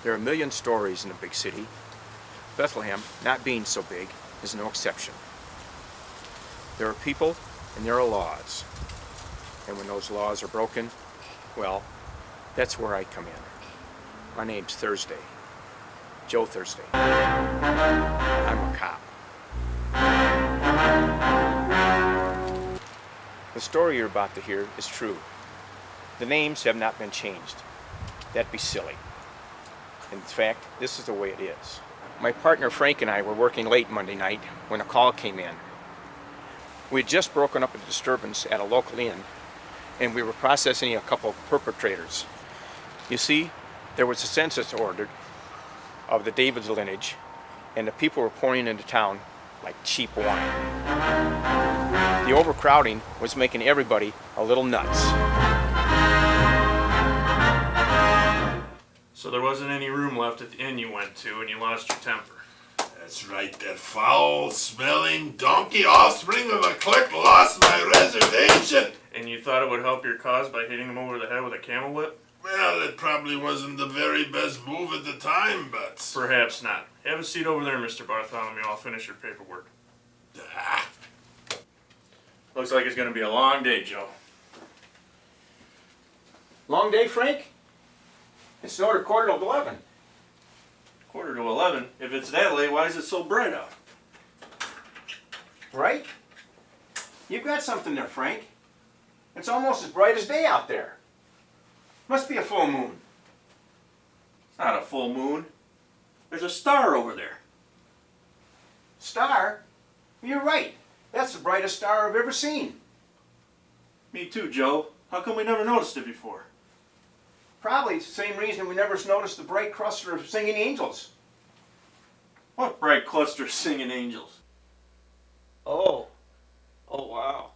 There are a million stories in a big city. Bethlehem, not being so big, is no exception. There are people and there are laws. And when those laws are broken, well, that's where I come in. My name's Thursday. Joe Thursday. I'm a cop. The story you're about to hear is true. The names have not been changed. That'd be silly. In fact, this is the way it is. My partner Frank and I were working late Monday night when a call came in. We had just broken up a disturbance at a local inn, and we were processing a couple of perpetrators. You see, there was a census ordered of the Davids lineage, and the people were pouring into town like cheap wine. The overcrowding was making everybody a little nuts. So there wasn't any room left at the inn you went to, and you lost your temper. That's right, that foul-smelling donkey offspring of a clique lost my reservation. And you thought it would help your cause by hitting him over the head with a camel whip? Well, it probably wasn't the very best move at the time, but... Perhaps not. Have a seat over there, Mr. Bartholomew. I'll finish your paperwork. Ah. Looks like it's going to be a long day, Joe. Long day, Frank? It's now 11:15. 11:45? If it's that late, why is it so bright out? Right? You've got something there, Frank. It's almost as bright as day out there. Must be a full moon. It's not a full moon. There's a star over there. Star? You're right. That's the brightest star I've ever seen. Me too, Joe. How come we never noticed it before? Probably the same reason we never noticed the bright cluster of singing angels. What bright cluster of singing angels? Oh. Oh, wow.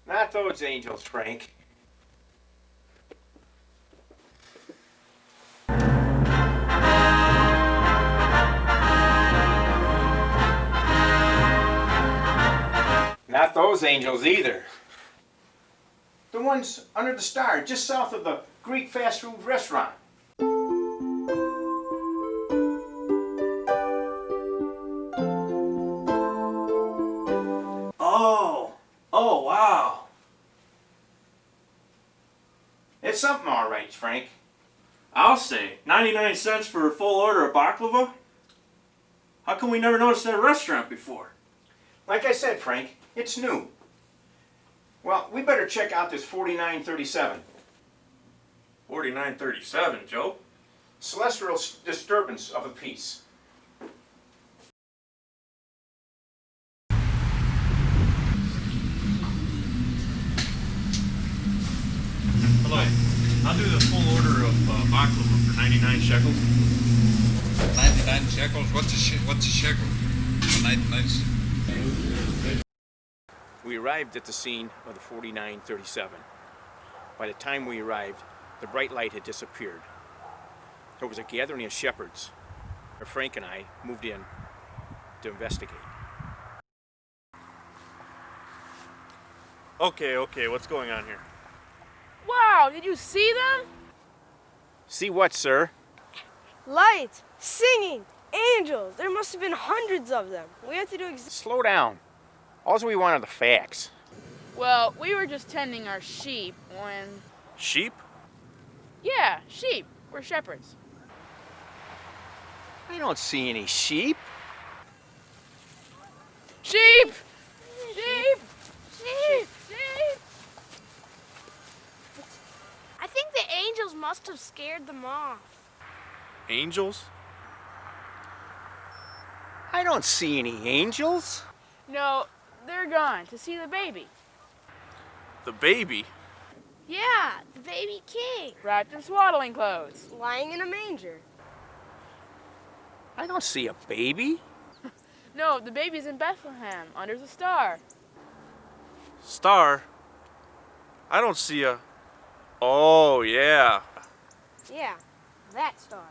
Not those angels, Frank. Not those angels either. The ones under the star, just south of the Greek fast food restaurant. Oh, wow. It's something all right, Frank. I'll say, 99 cents for a full order of baklava? How come we never noticed that restaurant before? Like I said, Frank, it's new. Well, we better check out this 4937. 4937, Joe? Celestial disturbance of a piece. Hello. I'll do the full order of baklava for 99 shekels. 99 shekels? What's a shekel? 99. We arrived at the scene of the 4937. By the time we arrived, the bright light had disappeared. There was a gathering of shepherds. Frank and I moved in to investigate. Okay, what's going on here? Wow, did you see them? See what, sir? Lights, singing, angels. There must have been hundreds of them. We have to do Slow down. All we want are the facts. Well, we were just tending our sheep when... Sheep? Yeah, sheep. We're shepherds. I don't see any sheep. Sheep! Sheep! Sheep! Sheep! I think the angels must have scared them off. Angels? I don't see any angels. No, they're gone to see the baby. The baby? Yeah, the baby king, Wrapped in swaddling clothes. lying in a manger. I don't see a baby. No, the baby's in Bethlehem, under the star. Star? I don't see a... Oh, yeah. Yeah, that star.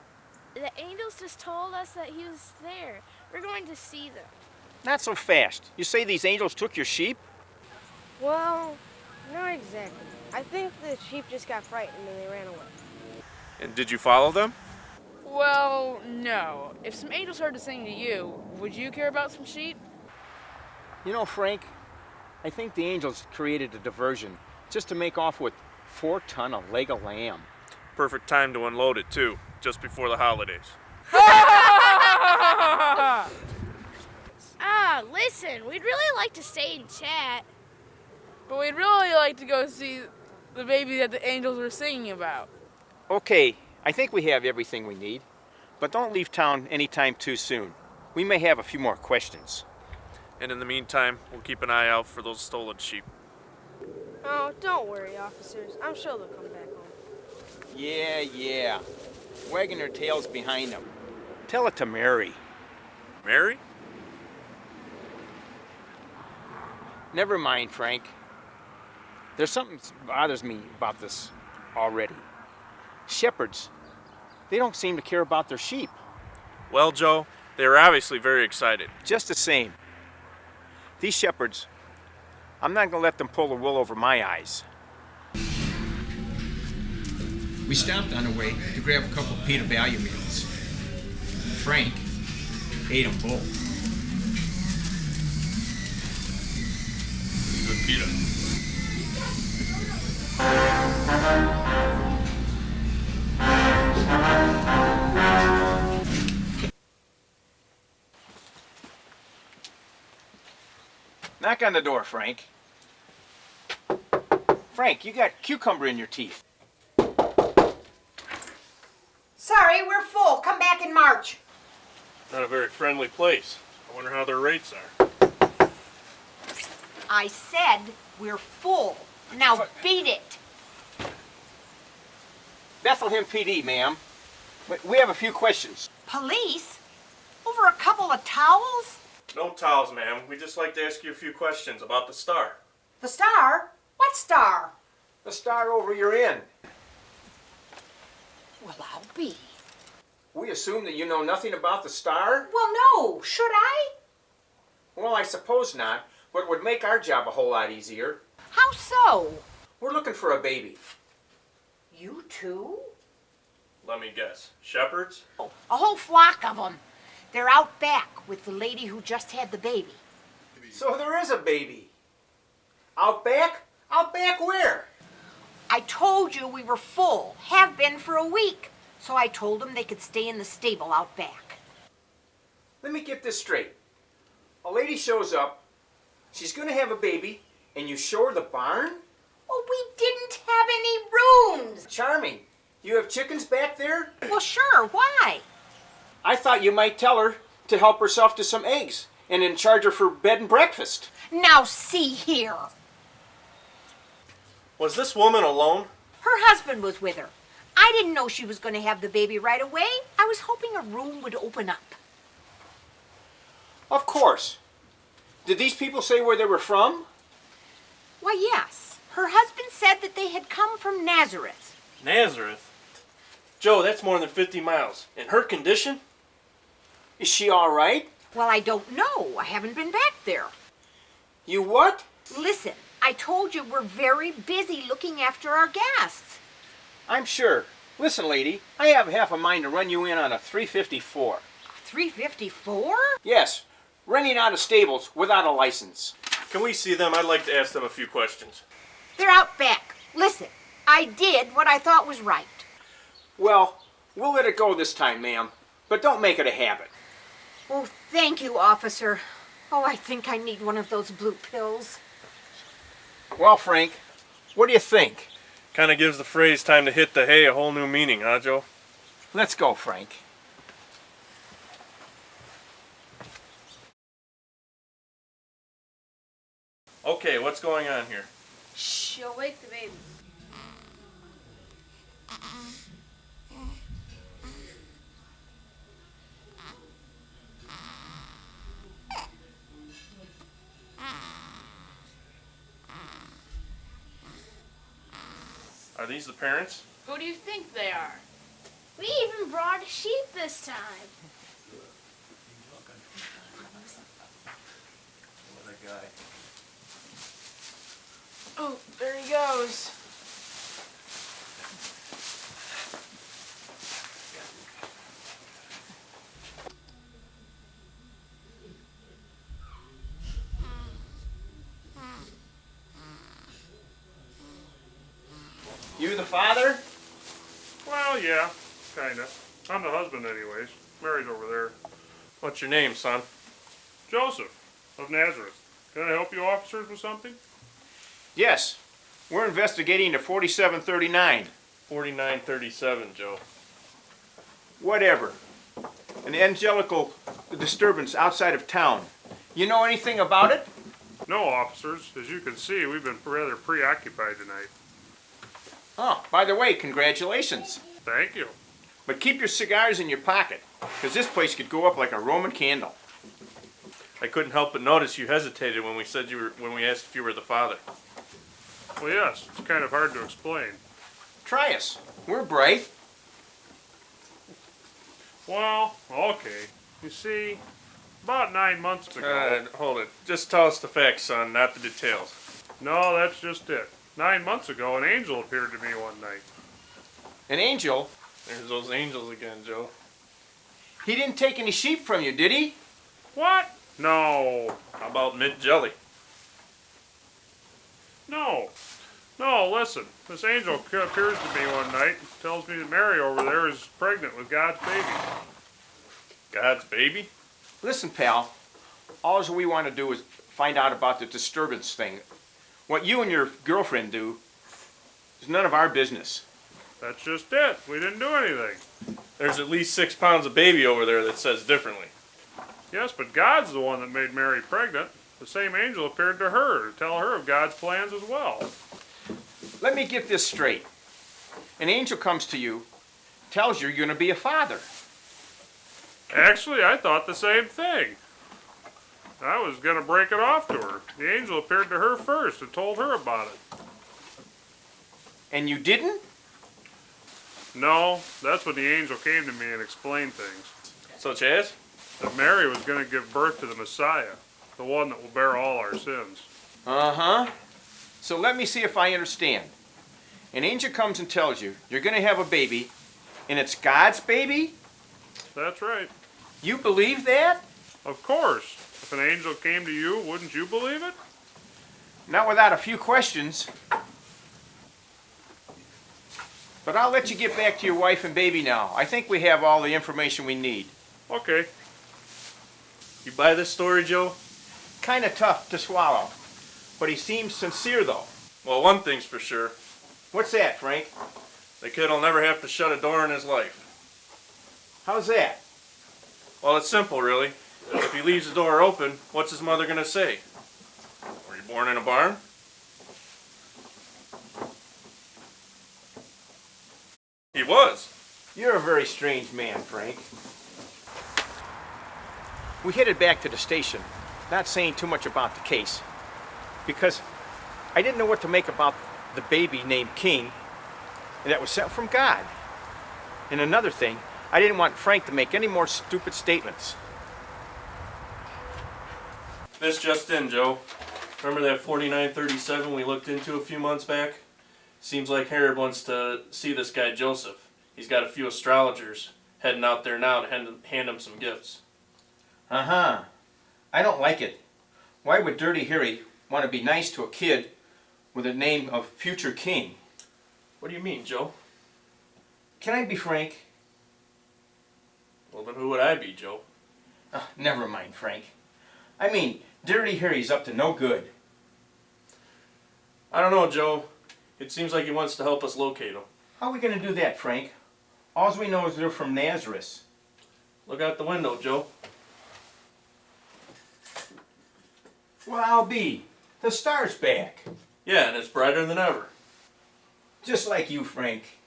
The angels just told us that he was there. We're going to see them. Not so fast. You say these angels took your sheep? Well, not exactly. I think the sheep just got frightened and they ran away. And did you follow them? Well, no. If some angels started singing to you, would you care about some sheep? You know, Frank, I think the angels created a diversion just to make off with 4 ton of leg of lamb. Perfect time to unload it, too, just before the holidays. Listen, we'd really like to stay and chat. But we'd really like to go see the baby that the angels were singing about. Okay, I think we have everything we need, but don't leave town anytime too soon. We may have a few more questions. And in the meantime, we'll keep an eye out for those stolen sheep. Oh, don't worry, officers. I'm sure they'll come back home. Yeah. Wagging their tails behind them. Tell it to Mary. Mary? Never mind, Frank. There's something that bothers me about this already. Shepherds, they don't seem to care about their sheep. Well, Joe, they were obviously very excited. Just the same. These shepherds, I'm not going to let them pull the wool over my eyes. We stopped on the way to grab a couple Peter value meals. Frank ate them both. Good Peter. Knock on the door, Frank. Frank, you got cucumber in your teeth. Sorry, we're full. Come back in March. Not a very friendly place. I wonder how their rates are. I said we're full. Now beat it. Bethlehem PD, ma'am. We have a few questions. Police? Over a couple of towels? No towels, ma'am. We'd just like to ask you a few questions about the star. The star? What star? The star over your inn. Well, I'll be. We assume that you know nothing about the star? Well, no. Should I? Well, I suppose not, but it would make our job a whole lot easier. How so? We're looking for a baby. You too? Let me guess. Shepherds? A whole flock of them. They're out back with the lady who just had the baby. So there is a baby. Out back? Out back where? I told you we were full. Have been for a week. So I told them they could stay in the stable out back. Let me get this straight. A lady shows up, she's going to have a baby, and you show her the barn? Well, we didn't have any rooms. Charming. You have chickens back there? Well, sure. Why? I thought you might tell her to help herself to some eggs and then charge her for bed and breakfast. Now see here. Was this woman alone? Her husband was with her. I didn't know she was going to have the baby right away. I was hoping a room would open up. Of course. Did these people say where they were from? Why, yes. Her husband said that they had come from Nazareth. Nazareth? Joe, that's more than 50 miles. In her condition? Is she all right? Well, I don't know. I haven't been back there. You what? Listen, I told you we're very busy looking after our guests. I'm sure. Listen, lady, I have half a mind to run you in on a 354. 354? Yes, renting out of stables without a license. Can we see them? I'd like to ask them a few questions. They're out back. Listen, I did what I thought was right. Well, we'll let it go this time, ma'am, but don't make it a habit. Oh, thank you, officer. Oh, I think I need one of those blue pills. Well, Frank, what do you think? Kind of gives the phrase time to hit the hay a whole new meaning, huh, Joe? Let's go, Frank. Okay, what's going on here? Shh, you'll wake the baby. Are these the parents? Who do you think they are? We even brought a sheep this time. What a guy. Oh, there he goes. You the father? Well, yeah, kinda. I'm the husband anyways. Mary's over there. What's your name, son? Joseph of Nazareth. Can I help you officers with something? Yes. We're investigating the 4739. 4937, Joe. Whatever. An angelical disturbance outside of town. You know anything about it? No, officers. As you can see, we've been rather preoccupied tonight. Oh, by the way, congratulations. Thank you. But keep your cigars in your pocket, because this place could go up like a Roman candle. I couldn't help but notice you hesitated when we asked if you were the father. Well, yes, it's kind of hard to explain. Try us. We're bright. Well, okay. You see, about 9 months ago... Hold it. Just tell us the facts, son, not the details. No, that's just it. 9 months ago, an angel appeared to me one night. An angel? There's those angels again, Joe. He didn't take any sheep from you, did he? What? No. How about mint jelly? No. No, listen. This angel appears to me one night and tells me that Mary over there is pregnant with God's baby. God's baby? Listen, pal. All we want to do is find out about the disturbance thing. What you and your girlfriend do is none of our business. That's just it. We didn't do anything. There's at least 6 pounds of baby over there that says differently. Yes, but God's the one that made Mary pregnant. The same angel appeared to her to tell her of God's plans as well. Let me get this straight. An angel comes to you, tells you you're going to be a father. Actually, I thought the same thing. I was going to break it off to her. The angel appeared to her first and told her about it. And you didn't? No, that's when the angel came to me and explained things. Such as? That Mary was going to give birth to the Messiah, the one that will bear all our sins. Uh-huh. So let me see if I understand. An angel comes and tells you you're going to have a baby, and it's God's baby? That's right. You believe that? Of course. If an angel came to you, wouldn't you believe it? Not without a few questions. But I'll let you get back to your wife and baby now. I think we have all the information we need. Okay. You buy this story, Joe? Kind of tough to swallow. But he seems sincere, though. Well, one thing's for sure. What's that, Frank? The kid'll never have to shut a door in his life. How's that? Well, it's simple, really. If he leaves the door open, what's his mother gonna say? Were you born in a barn? He was. You're a very strange man, Frank. We headed back to the station, not saying too much about the case, because I didn't know what to make about the baby named King that was sent from God. And another thing, I didn't want Frank to make any more stupid statements. This just in, Joe. Remember that 4937 we looked into a few months back? Seems like Herod wants to see this guy Joseph. He's got a few astrologers heading out there now to hand him some gifts. Uh-huh. I don't like it. Why would Dirty Harry want to be nice to a kid with a name of future king? What do you mean, Joe? Can I be frank? Well, then who would I be, Joe? Never mind, Frank. I mean, Dirty Harry's up to no good. I don't know, Joe. It seems like he wants to help us locate him. How are we going to do that, Frank? All we know is they're from Nazareth. Look out the window, Joe. Well, I'll be. The star's back. Yeah, and it's brighter than ever. Just like you, Frank.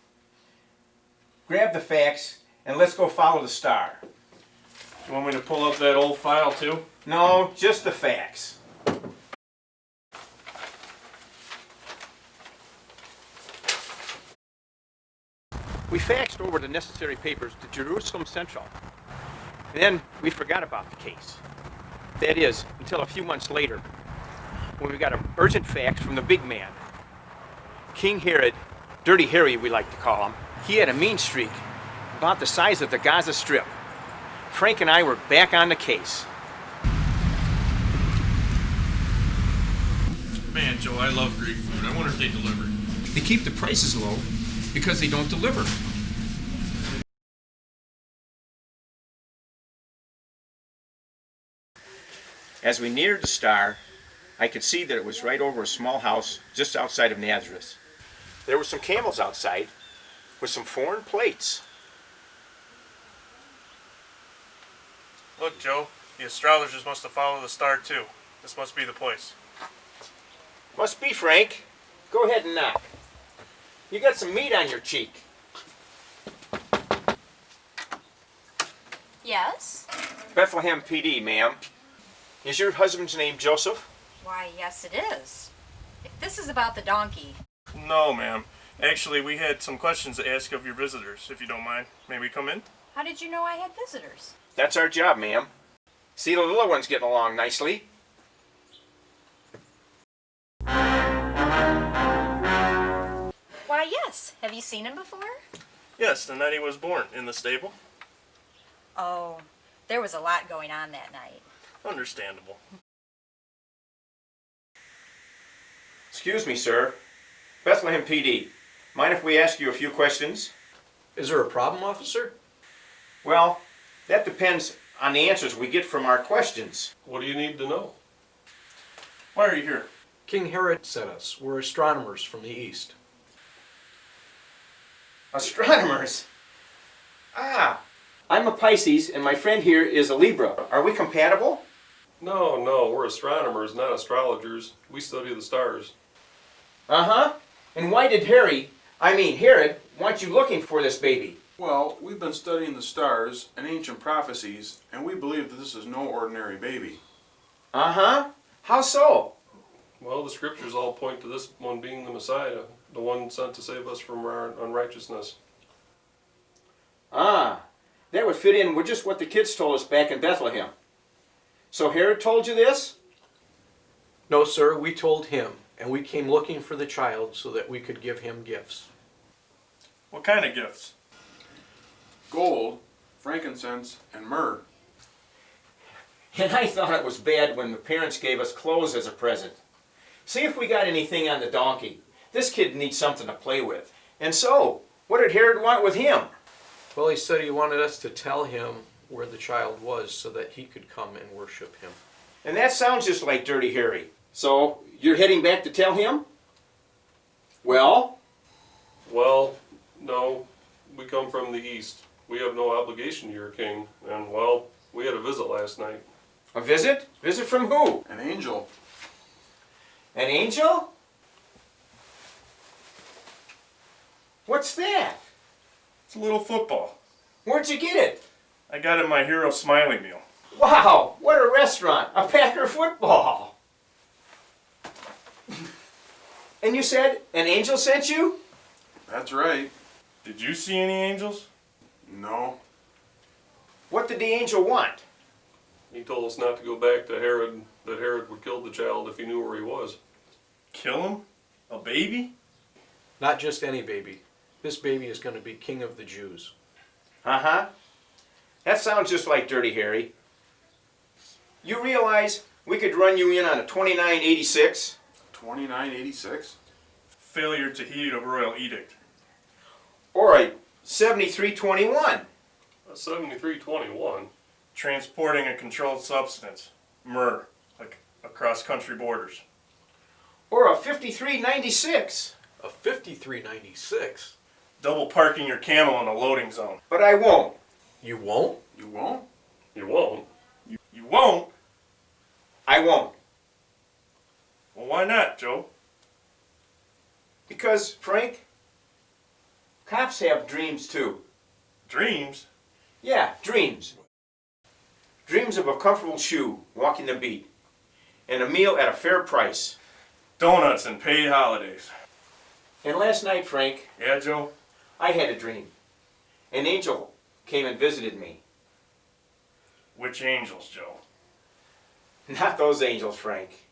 Grab the facts and let's go follow the star. You want me to pull up that old file, too? No, just the facts. We faxed over the necessary papers to Jerusalem Central. And then we forgot about the case. That is, until a few months later, when we got an urgent fax from the big man. King Herod, Dirty Harry we like to call him, he had a mean streak, about the size of the Gaza Strip. Frank and I were back on the case. Man, Joe, I love Greek food. I wonder if they deliver. They keep the prices low because they don't deliver. As we neared the star, I could see that it was right over a small house just outside of Nazareth. There were some camels outside with some foreign plates. Look, Joe, the astrologers must have followed the star too. This must be the place. Must be, Frank. Go ahead and knock. You got some meat on your cheek. Yes? Bethlehem PD, ma'am. Is your husband's name Joseph? Why, yes, it is. If this is about the donkey. No, ma'am. Actually, we had some questions to ask of your visitors, if you don't mind. May we come in? How did you know I had visitors? That's our job, ma'am. See, the little one's getting along nicely. Why, yes. Have you seen him before? Yes, the night he was born, in the stable. Oh, there was a lot going on that night. Understandable. Excuse me, sir. Bethlehem PD. Mind if we ask you a few questions? Is there a problem, officer? Well, that depends on the answers we get from our questions. What do you need to know? Why are you here? King Herod sent us. We're astronomers from the east. Astronomers? Ah, I'm a Pisces and my friend here is a Libra. Are we compatible? No, we're astronomers, not astrologers. We study the stars. Uh-huh. And why did Herod, want you looking for this baby? Well, we've been studying the stars and ancient prophecies, and we believe that this is no ordinary baby. Uh-huh. How so? Well, the scriptures all point to this one being the Messiah, the one sent to save us from our unrighteousness. Ah, that would fit in with just what the kids told us back in Bethlehem. So Herod told you this? No, sir, we told him, and we came looking for the child so that we could give him gifts. What kind of gifts? Gold, frankincense, and myrrh. And I thought it was bad when the parents gave us clothes as a present. See if we got anything on the donkey. This kid needs something to play with. And so, what did Herod want with him? Well, he said he wanted us to tell him where the child was so that he could come and worship him. And that sounds just like Dirty Harry. So, you're heading back to tell him? Well? Well, no, we come from the east. We have no obligation to your king, and well, we had a visit last night. A visit? Visit from who? An angel. An angel? What's that? It's a little football. Where'd you get it? I got it in my Hero Smiley meal. Wow, what a restaurant. A Packer football. And you said an angel sent you? That's right. Did you see any angels? No. What did the angel want? He told us not to go back to Herod, that Herod would kill the child if he knew where he was. Kill him? A baby? Not just any baby. This baby is going to be king of the Jews. Uh-huh. That sounds just like Dirty Harry. You realize we could run you in on a 2986? 2986? Failure to heed a royal edict. Or a 7321? A 7321? Transporting a controlled substance. Myrrh. Like across country borders. Or a 5396? A 5396? Double parking your camel in a loading zone. But I won't. You won't? You won't? You won't? You won't? I won't. Well, why not, Joe? Because, Frank, cops have dreams too. Dreams? Yeah, dreams. Dreams of a comfortable shoe, walking the beat, and a meal at a fair price. Donuts and paid holidays. And last night, Frank, Yeah, Joe? I had a dream. An angel came and visited me. Which angels, Joe? Not those angels, Frank.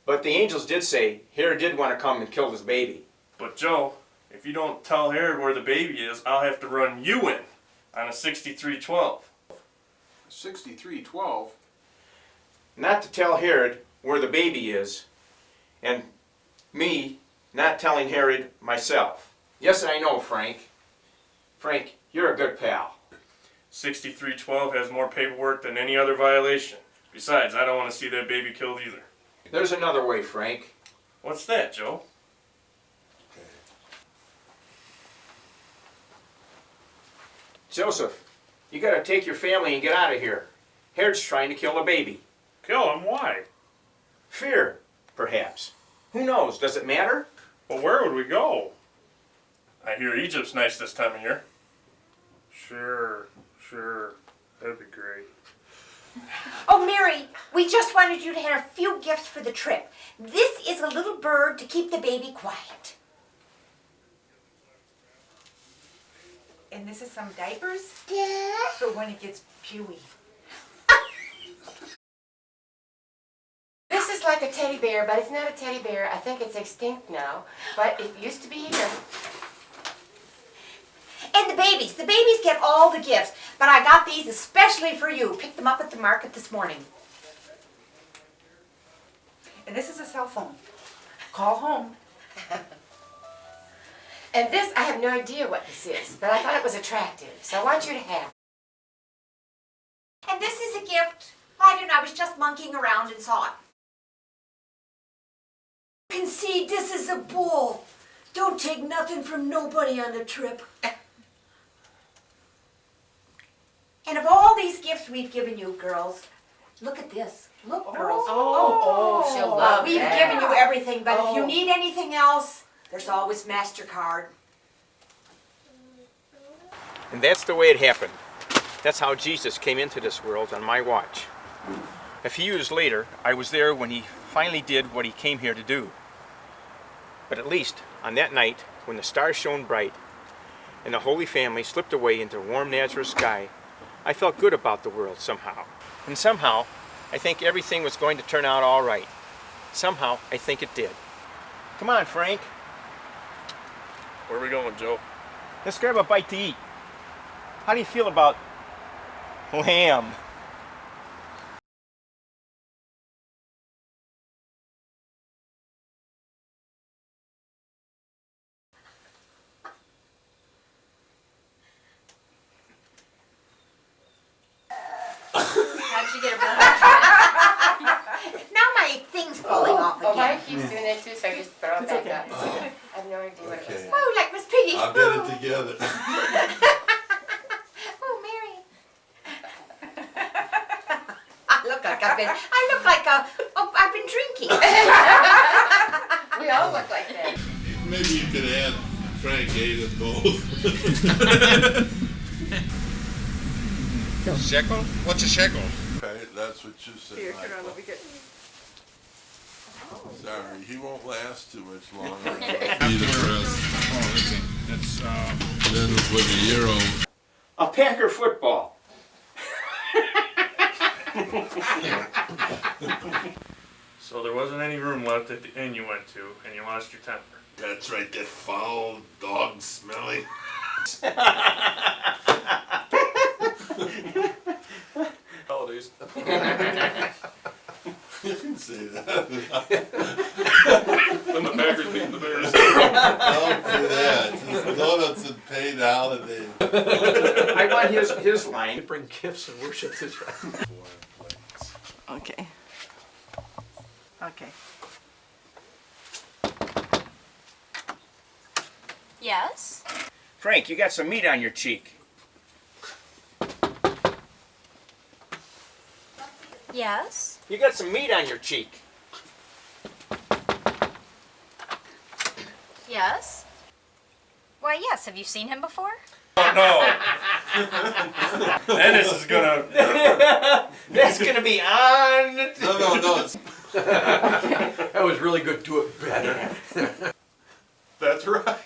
But the angels did say Herod did want to come and kill this baby. But Joe, if you don't tell Herod where the baby is, I'll have to run you in on a 6312. 6312? Not to tell Herod where the baby is, and me not telling Herod myself. Yes, I know, Frank. Frank, you're a good pal. 6312 has more paperwork than any other violation. Besides, I don't want to see that baby killed either. There's another way, Frank. What's that, Joe? Joseph, you gotta take your family and get out of here. Herod's trying to kill a baby. Kill him? Why? Fear, perhaps. Who knows? Does it matter? Well, where would we go? I hear Egypt's nice this time of year. Sure. That'd be great. Oh, Mary, we just wanted you to have a few gifts for the trip. This is a little bird to keep the baby quiet. And this is some diapers for when it gets pewy. This is like a teddy bear, but it's not a teddy bear. I think it's extinct now, but it used to be here. And the babies get all the gifts, but I got these especially for you. Picked them up at the market this morning. And this is a cell phone. Call home. And this, I have no idea what this is, but I thought it was attractive, so I want you to have it. And this is a gift. I don't know, I was just monkeying around and saw it. You can see this is a bull. Don't take nothing from nobody on the trip. And of all these gifts we've given you, girls, look at this. Look, girls. Oh, she'll love We've that. given you everything, but if you need anything else, there's always MasterCard. And that's the way it happened. That's how Jesus came into this world on my watch. A few years later, I was there when he finally did what he came here to do. But at least on that night, when the stars shone bright and the Holy Family slipped away into the warm Nazareth sky, I felt good about the world somehow. And somehow, I think everything was going to turn out all right. Somehow, I think it did. Come on, Frank. Where are we going, Joe? Let's grab a bite to eat. How do you feel about lamb? How'd you get a bone? Now my thing's falling off Oh, again. mine keeps doing that too, so I just throw it back up. I have no idea what it is. Oh, like Miss Piggy. I'll get it together. Oh, Mary. I look like I've been drinking. We all look like that. Maybe you could add Frank ate us both. Shekel? What's a shekel? Okay, that's what you said. Here, hold on, let me get. Sorry, he won't last too much longer. That's, Then with a euro. A Packer football. So there wasn't any room left at the inn you went to, and you lost your temper. That's right, that foul dog smelling. Holidays. You can say that. When the Packers beat the Bears. Don't do that. Just donuts and paid holidays. I want his line. Bring gifts and worship this. Okay. Okay. Yes? Frank, you got some meat on your cheek. Yes? You got some meat on your cheek. Yes? Why, yes. Have you seen him before? Oh, no. Dennis is gonna... That's gonna be on. No. It's... That was really good. Do it better. That's right.